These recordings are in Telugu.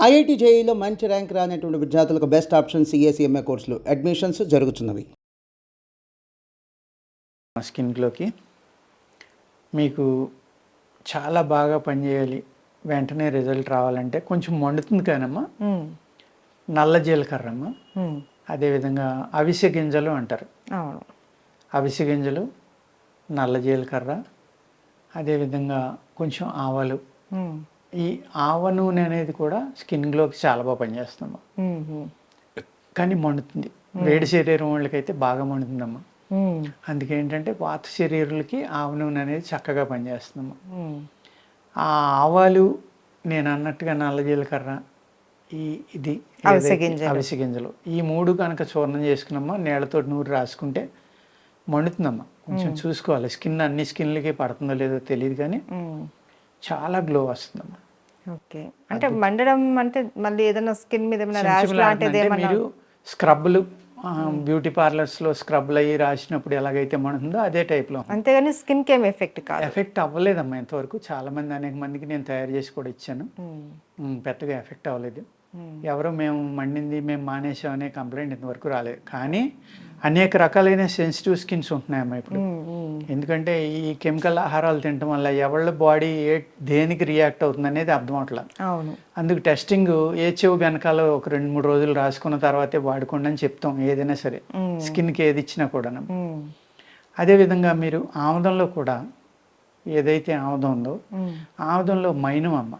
ఐఐటి జేఈలో మంచి ర్యాంక్ రానటువంటి విద్యార్థులకు బెస్ట్ ఆప్షన్ సిఏ కోర్సులు అడ్మిషన్స్ జరుగుతున్నవి. స్కిన్ గ్లోకి మీకు చాలా బాగా పనిచేయాలి, వెంటనే రిజల్ట్ రావాలంటే కొంచెం మండుతుంది కానమ్మా నల్ల జీలకర్ర అమ్మ, అదేవిధంగా అవిసె గింజలు అంటారు. అవిసె గింజలు, నల్ల జీలకర్ర, అదేవిధంగా కొంచెం ఆవాలు. ఈ ఆవ నూనె అనేది కూడా స్కిన్ గ్లోకి చాలా బాగా పనిచేస్తుందమ్మా. కానీ మండుతుంది, వేడి శరీరం వాళ్ళకైతే బాగా మండుతుందమ్మా. అందుకే ఏంటంటే వాత శరీరులకి ఆవ నూనె అనేది చక్కగా పనిచేస్తుందమ్మా. ఆ ఆవాలు నేను అన్నట్టుగా నల్ల జీలకర్ర, ఇది అవిసె గింజలు, ఈ మూడు కనుక చూర్ణం చేసుకున్నమ్మా, నీళ్ళతో నూరు రాసుకుంటే మండుతుందమ్మా. కొంచెం చూసుకోవాలి, స్కిన్ అన్ని స్కిన్లకి పడుతుందో లేదో తెలియదు కానీ చాలా గ్లో వస్తుందమ్మా. ఓకే, అంటే మండడం అంటే మళ్ళీ ఏదైనా స్కిన్ మీద మీరు స్క్రబ్లు బ్యూటీ పార్లర్స్లో స్క్రబ్లు అయ్యి రాసినప్పుడు ఎలాగైతే మండుతుందో అదే టైప్లో. అంతేగాని స్కిన్కి ఏం ఎఫెక్ట్ కాదు. ఎఫెక్ట్ అవ్వలేదమ్మా ఇంతవరకు. చాలా మంది, అనేక మందికి నేను తయారు చేసి కూడా ఇచ్చాను, పెద్దగా ఎఫెక్ట్ అవ్వలేదు. ఎవరు మేము మండింది మేము మానేసాం అనే కంప్లైంట్ ఇంతవరకు రాలేదు. కానీ అనేక రకాలైన సెన్సిటివ్ స్కిన్స్ ఉంటున్నాయమ్మా ఇప్పుడు. ఎందుకంటే ఈ కెమికల్ ఆహారాలు తినడం వల్ల ఎవళ్ళ బాడీ దేనికి రియాక్ట్ అవుతుంది అనేది అర్థం అవట్లేదు. అందుకు టెస్టింగ్ ఏ చెవు వెనకాల ఒక 2-3 రోజులు రాసుకున్న తర్వాతే వాడుకోండి అని చెప్తాం, ఏదైనా సరే స్కిన్కి ఏది ఇచ్చినా కూడా. అదేవిధంగా మీరు ఆముదంలో కూడా ఏదైతే ఆముదం ఉందో ఆముదంలో మైనం అమ్మ,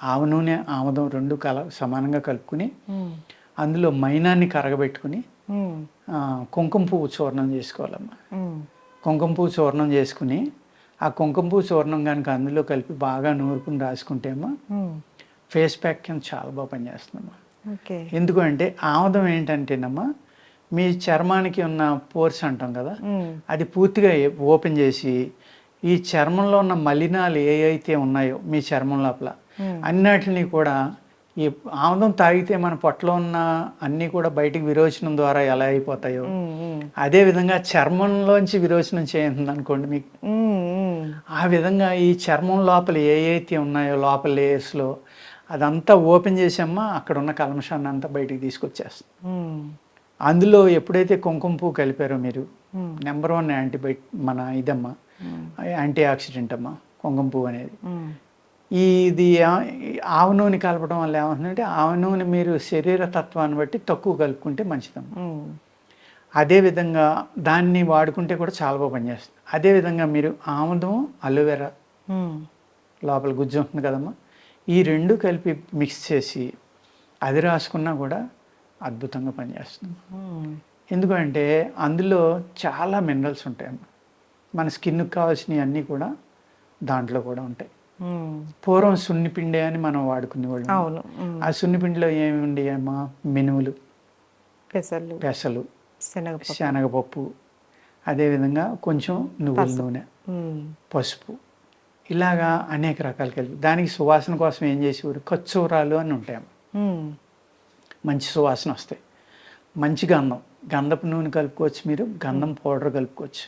ఆవ నూనె ఆముదం రెండు సమానంగా కలుపుకుని అందులో మైనాన్ని కరగబెట్టుకుని కుంకుమ పువ్వు చూర్ణం చేసుకోవాలమ్మా. కుంకుమ పువ్వు చూర్ణం చేసుకుని ఆ కుంకుమ పువ్వు చూర్ణం కనుక అందులో కలిపి బాగా నూరుకుని రాసుకుంటే అమ్మా ఫేస్ ప్యాక్ కింద చాలా బాగా పనిచేస్తుందమ్మా. ఎందుకంటే ఆముదం ఏంటంటేనమ్మా, మీ చర్మానికి ఉన్న పోర్స్ అంటాం కదా, అది పూర్తిగా ఓపెన్ చేసి ఈ చర్మంలో ఉన్న మలినాలు ఏ అయితే ఉన్నాయో మీ చర్మం లోపల అన్నిటిని కూడా, ఈ ఆముదం తాగితే మన పొట్టలో ఉన్న అన్నీ కూడా బయటికి విరోచనం ద్వారా ఎలా అయిపోతాయో అదే విధంగా చర్మంలోంచి విరోచనం చేయండి అనుకోండి మీకు. ఆ విధంగా ఈ చర్మం లోపల ఏ అయితే ఉన్నాయో లోపల లేయర్స్లో అదంతా ఓపెన్ చేసామా, అక్కడ ఉన్న కల్మషాన్ని అంతా బయటికి తీసుకొచ్చేస్తాం. అందులో ఎప్పుడైతే కుంకుమ పువ్వు కలిపారో మీరు, నెంబర్ 1 మన ఇదమ్మా, యాంటీ ఆక్సిడెంట్ అమ్మా కుంకుమ పువ్వు అనేది. ఇది ఆవ నూనె కలపడం వల్ల ఏమవుతుందంటే, ఆవ నూనె మీరు శరీర తత్వాన్ని బట్టి తక్కువ కలుపుకుంటే మంచిదమ్మా. అదేవిధంగా దాన్ని వాడుకుంటే కూడా చాలా బాగా పనిచేస్తుంది. అదేవిధంగా మీరు ఆముదం, అలోవెరా లోపల గుజ్జు ఉంటుంది కదమ్మా, ఈ రెండు కలిపి మిక్స్ చేసి అది రాసుకున్నా కూడా అద్భుతంగా పనిచేస్తుంది. ఎందుకంటే అందులో చాలా మినరల్స్ ఉంటాయమ్మా, మన స్కిన్కి కావాల్సినవి అన్నీ కూడా దాంట్లో కూడా ఉంటాయి. పూర్వం సున్నిపిండి అని మనం వాడుకునేవాళ్ళం. ఆ సున్నిపిండిలో ఏమి ఉండేయమ్మా, మినుములు, పెసలు, శనగపప్పు, అదేవిధంగా కొంచెం నువ్వుల నూనె, పసుపు, ఇలాగా అనేక రకాలు కలిపి దానికి సువాసన కోసం ఏం చేసేవారు, కచ్చూరాలు అని ఉంటాయమ్మా. మంచి సువాసన వస్తాయి. మంచి గంధపు నూనె కలుపుకోవచ్చు, మీరు గంధం పౌడర్ కలుపుకోవచ్చు.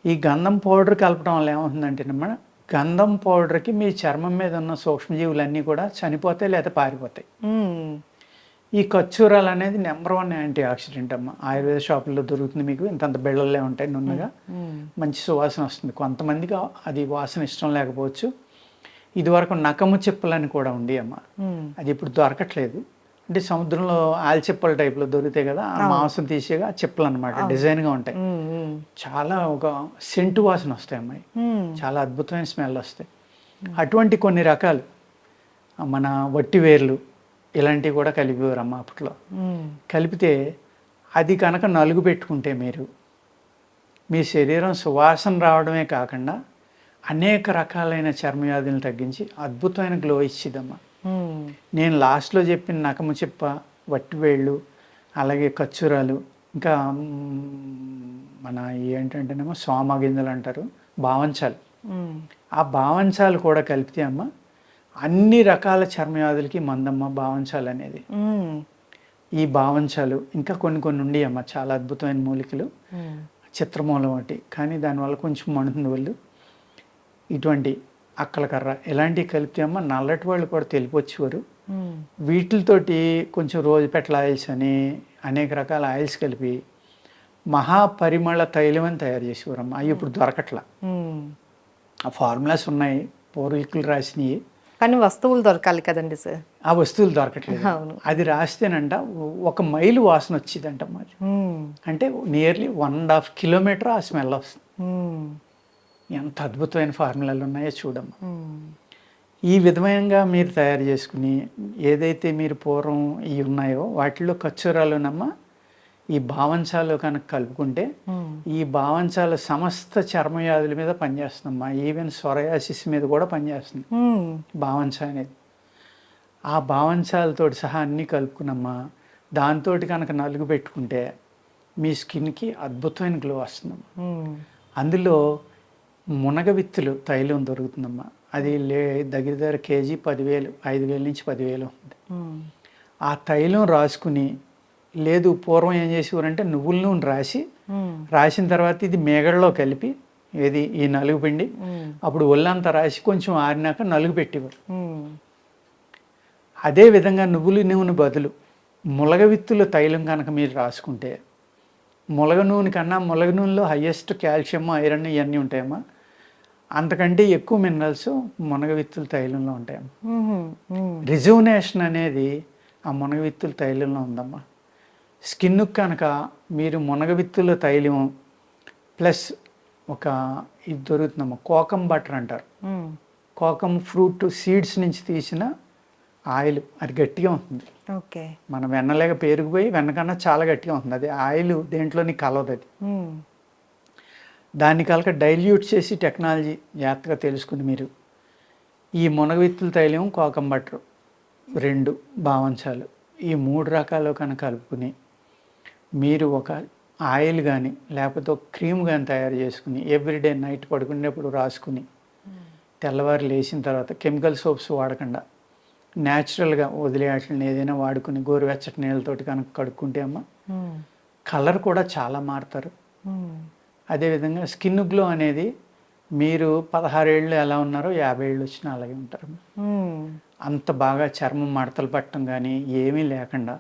ఈ గంధం పౌడర్ కలపడం వల్ల ఏమవుతుందంటేనమ్మా, గంధం పౌడర్కి మీ చర్మం మీద ఉన్న సూక్ష్మజీవులన్నీ కూడా చనిపోతాయి లేదా పారిపోతాయి. ఈ కచ్చూరాలు అనేది నెంబర్ 1 యాంటీ ఆక్సిడెంట్ అమ్మ. ఆయుర్వేద షాపుల్లో దొరుకుతుంది మీకు, ఇంతంత బిళ్ళలే ఉంటాయి నున్నగా, మంచి సువాసన వస్తుంది. కొంతమందికి అది వాసన ఇష్టం లేకపోవచ్చు. ఇదివరకు నకము చిప్పలని కూడా ఉండి అమ్మ, అది ఇప్పుడు దొరకట్లేదు. అంటే సముద్రంలో ఆల్చిప్పల టైప్లో దొరుకుతాయి కదా, ఆ మాంసం తీసేగా చిప్పలు అనమాట, డిజైన్గా ఉంటాయి. చాలా ఒక సెంటు వాసన వస్తాయి అమ్మాయి, చాలా అద్భుతమైన స్మెల్ వస్తాయి. అటువంటి కొన్ని రకాలు మన వట్టి వేర్లు ఇలాంటివి కూడా కలిపేవారు అమ్మ అప్పట్లో. కలిపితే అది కనుక నలుగు పెట్టుకుంటే మీరు, మీ శరీరం సువాసన రావడమే కాకుండా అనేక రకాలైన చర్మవ్యాధులను తగ్గించి అద్భుతమైన గ్లో ఇచ్చిదమ్మా. నేను లాస్ట్లో చెప్పిన నకము చిప్ప, వట్టివేళ్ళు, అలాగే కచ్చూరాలు, ఇంకా మన ఏంటంటేనేమో సోమ గింజలు అంటారు, బావంచాలు, ఆ బావంచాలు కూడా కలిపితే అమ్మ అన్ని రకాల చర్మవ్యాధులకి మందమ్మ బావంచాలు అనేది. ఈ బావంచాలు ఇంకా కొన్ని ఉండి అమ్మ, చాలా అద్భుతమైన మూలికలు, చిత్రమూలం ఒకటి, కానీ దానివల్ల కొంచెం మండుతుంది వాళ్ళు. ఇటువంటి అక్కలకర్ర ఇలాంటివి కలిపితే అమ్మ నల్లటి వాళ్ళు కూడా తెలిపొచ్చేవారు. ఉమ్, వీటితోటి కొంచెం రోజు పెట్ల ఆయిల్స్ అని అనేక రకాల ఆయిల్స్ కలిపి మహాపరిమళ తైలం అని తయారు చేసేవారమ్మ. అవి ఇప్పుడు దొరకట్లా. ఉమ్. ఆ ఫార్ములాస్ ఉన్నాయి, పూర్వీకులు రాసినవి, కానీ వస్తువులు దొరకాలి కదండి సార్. ఆ వస్తువులు దొరకట్లేదు. అవును. అది రాస్తేనంట 1 మైలు వాసన వచ్చిందంట మరి. ఉమ్, అంటే నియర్లీ 1.5 కిలోమీటర్ ఆ స్మెల్ వస్తుంది. ఉమ్, ఎంత అద్భుతమైన ఫార్ములాలు ఉన్నాయో చూడమ్మా. ఉమ్, ఈ విధంగా మీరు తయారు చేసుకుని ఏదైతే మీరు పూర్వం ఇవి ఉన్నాయో వాటిల్లో ఖర్చూరాలునమ్మ ఈ భావంచాలు కనుక కలుపుకుంటే ఉమ్, ఈ భావంచాల సమస్త చర్మవ్యాధుల మీద పనిచేస్తుందమ్మా. ఈవెన్ సొరయాసిస్ మీద కూడా పనిచేస్తుంది ఉమ్, భావంచ అనేది. ఆ భావంచాలతో సహా అన్నీ కలుపుకున్నమ్మా దాంతో కనుక నలుగు పెట్టుకుంటే మీ స్కిన్కి అద్భుతమైన గ్లో వస్తుందమ్మా. ఉమ్, అందులో మునగ విత్తులు తైలం దొరుకుతుందమ్మా. అది దగ్గర దగ్గర కేజీ 10,000, 5,000 నుంచి 10,000 ఉంది. ఉమ్, ఆ తైలం రాసుకుని, లేదు పూర్వం ఏం చేసేవారంటే నువ్వుల నూనె ఉమ్, రాసిన తర్వాత ఇది మేగడలో కలిపి ఏది ఈ నలుగు పిండి ఉమ్, అప్పుడు ఒళ్ళంతా రాసి కొంచెం ఆరినాక నలుగు పెట్టేవారు. ఉమ్, అదే విధంగా నువ్వుల నూనె బదులు ములగ విత్తుల తైలం కనుక మీరు రాసుకుంటే ములగ నూనె కన్నా ములగ నూనెలో హయ్యెస్ట్ కాల్షియం, ఐరన్ ఇవన్నీ ఉంటాయమ్మా. అంతకంటే ఎక్కువ మినరల్స్ మునగ విత్తుల తైలంలో ఉంటాయమ్మా. ఉమ్, ఉమ్, రిజువనేషన్ అనేది ఆ మునగ విత్తుల తైలంలో ఉందమ్మా. స్కిన్ కనుక మీరు మునగ విత్తుల తైలం ప్లస్ ఒక ఇది దొరుకుతుందమ్మా, కోకం బటర్ అంటారు. ఉమ్, కోకం ఫ్రూట్ సీడ్స్ నుంచి తీసిన ఆయిల్, అది గట్టిగా ఉంటుంది. ఓకే. మన వెన్నలేక పేరుకుపోయి వెన్నకన్నా చాలా గట్టిగా ఉంటుంది. అది ఆయిల్ దేంట్లోని కలవదు. అది ఉమ్, దాన్ని కనుక డైల్యూట్ చేసి టెక్నాలజీ జాగ్రత్తగా తెలుసుకుని మీరు ఈ మునగ విత్తుల తైలం, కోకం బటర్ 2 భావంచాలు ఈ 3 రకాలు కనుక కలుపుకుని మీరు ఒక ఆయిల్ కానీ లేకపోతే ఒక క్రీమ్ కానీ తయారు చేసుకుని ఎవ్రీడే నైట్ పడుకునేప్పుడు రాసుకుని తెల్లవారు లేచిన తర్వాత కెమికల్ సోప్స్ వాడకుండా న్యాచురల్గా వదిలేయాలని ఏదైనా వాడుకుని గోరువెచ్చటి నీళ్ళతోటి కనుక కడుక్కుంటే అమ్మ ఉమ్, కలర్ కూడా చాలా మారుతారు. ఉమ్, అదేవిధంగా స్కిన్ గ్లో అనేది మీరు 16 ఏళ్ళు ఎలా ఉన్నారో 50 ఏళ్ళు వచ్చినా అలాగే ఉంటారు. ఉమ్, అంత బాగా చర్మం మడతలు పట్టడం కానీ ఏమీ లేకుండా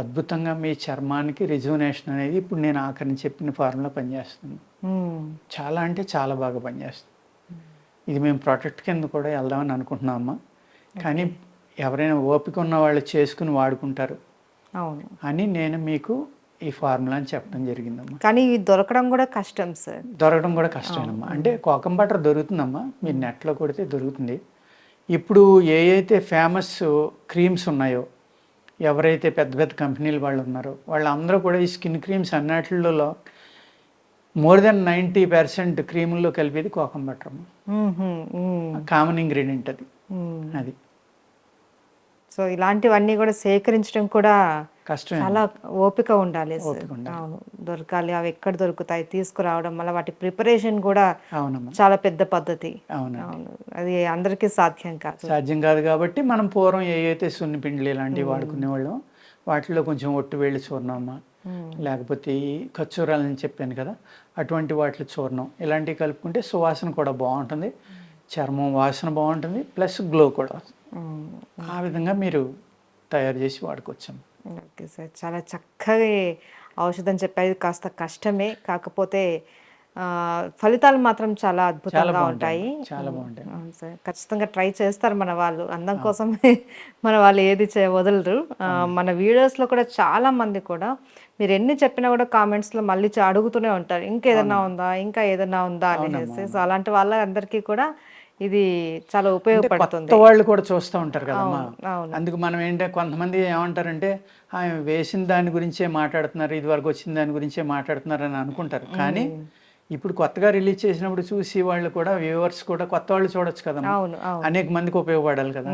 అద్భుతంగా మీ చర్మానికి రిజువనేషన్ అనేది ఇప్పుడు నేను ఆఖరిని చెప్పిన ఫార్ములా పనిచేస్తుంది. ఉమ్, చాలా అంటే చాలా బాగా పనిచేస్తుంది. ఇది మేము ప్రొడక్ట్ కింద కూడా వెళ్దామని అనుకుంటున్నామమ్మా. కానీ ఎవరైనా ఓపిక ఉన్న వాళ్ళు చేసుకుని వాడుకుంటారు అవును. అని నేను మీకు ఈ ఫార్ములా అని చెప్పడం జరిగిందమ్మా. కానీ ఇవి దొరకడం కూడా కష్టం సార్. దొరకడం కూడా కష్టమేనమ్మా. అంటే కోకం బటర్ దొరుకుతుందమ్మా, మీరు నెట్లో కొడితే దొరుకుతుంది. ఇప్పుడు ఏ అయితే ఫేమస్ క్రీమ్స్ ఉన్నాయో, ఎవరైతే పెద్ద పెద్ద కంపెనీలు వాళ్ళు ఉన్నారో వాళ్ళందరూ కూడా ఈ స్కిన్ క్రీమ్స్ అన్నిటిలో మోర్ దెన్ 90% క్రీముల్లో కలిపేది కోకం బటర్ అమ్మా. ఉహుం, ఉమ్, కామన్ ఇంగ్రీడియంట్ అది. ఉమ్. అది సో ఇలాంటివన్నీ కూడా సేకరించడం కూడా కష్టమే. చాలా ఓపిక ఉండాలి సార్. ఓపిక ఉండాలి. అవును, దొరకాలి. అవి ఎక్కడ దొరుకుతాయి, తీసుకురావడం, మళ్ళీ వాటి ప్రిపరేషన్ కూడా అవునమ్మా, చాలా పెద్ద పద్ధతి. అవునండి. అవును, అది అందరికీ సాధ్యం కాదు. సాధ్యం కాదు కాబట్టి మనం పూర్వం ఏ అయితే సున్నిపిండిలు ఇలాంటివి వాడుకునేవాళ్ళం వాటిలో కొంచెం ఒట్టు వేళ్ళు చూర్ణమ్మ, లేకపోతే ఈ ఖర్చూరాలని చెప్పాను కదా అటువంటి వాటిలో చూర్ణం ఇలాంటివి కలుపుకుంటే సువాసన కూడా బాగుంటుంది, చర్మం వాసన బాగుంటుంది, ప్లస్ గ్లో కూడా వస్తుంది. ఆ విధంగా మీరు తయారు చేసి వాడుకోవచ్చు. ఓకే సార్, చాలా చక్కగా ఔషధం చెప్పారు. ఇది కాస్త కష్టమే, కాకపోతే ఫలితాలు మాత్రం చాలా అద్భుతంగా ఉంటాయి. చాలా బాగుంటాయి. అవును సార్, ఖచ్చితంగా ట్రై చేస్తారు మన వాళ్ళు. అందం కోసమే మన వాళ్ళు ఏది వదలరు. మన వీడియోస్లో కూడా చాలా మంది కూడా మీరు ఎన్ని చెప్పినా కూడా కామెంట్స్లో మళ్ళీ అడుగుతూనే ఉంటారు, ఇంకేదన్నా ఉందా, ఇంకా ఏదన్నా ఉందా అనేసి. సో అలాంటి వాళ్ళందరికీ కూడా ఇది చాలా ఉపయోగపడుతుంది. కొత్త వాళ్ళు కూడా చూస్తూ ఉంటారు కదమ్మా. అవును. అందుకు మనం ఏంటంటే కొంతమంది ఏమంటారంటే వేసిన దాని గురించే మాట్లాడుతున్నారు, ఇది వరకు వచ్చిన దాని గురించే మాట్లాడుతున్నారు అని అనుకుంటారు. కానీ ఇప్పుడు కొత్తగా రిలీజ్ చేసినప్పుడు చూసి వాళ్ళు కూడా వ్యూవర్స్ కూడా కొత్త వాళ్ళు చూడొచ్చు కదమ్మా. అవును, అవును. అనేక మందికి ఉపయోగపడాలి కదా.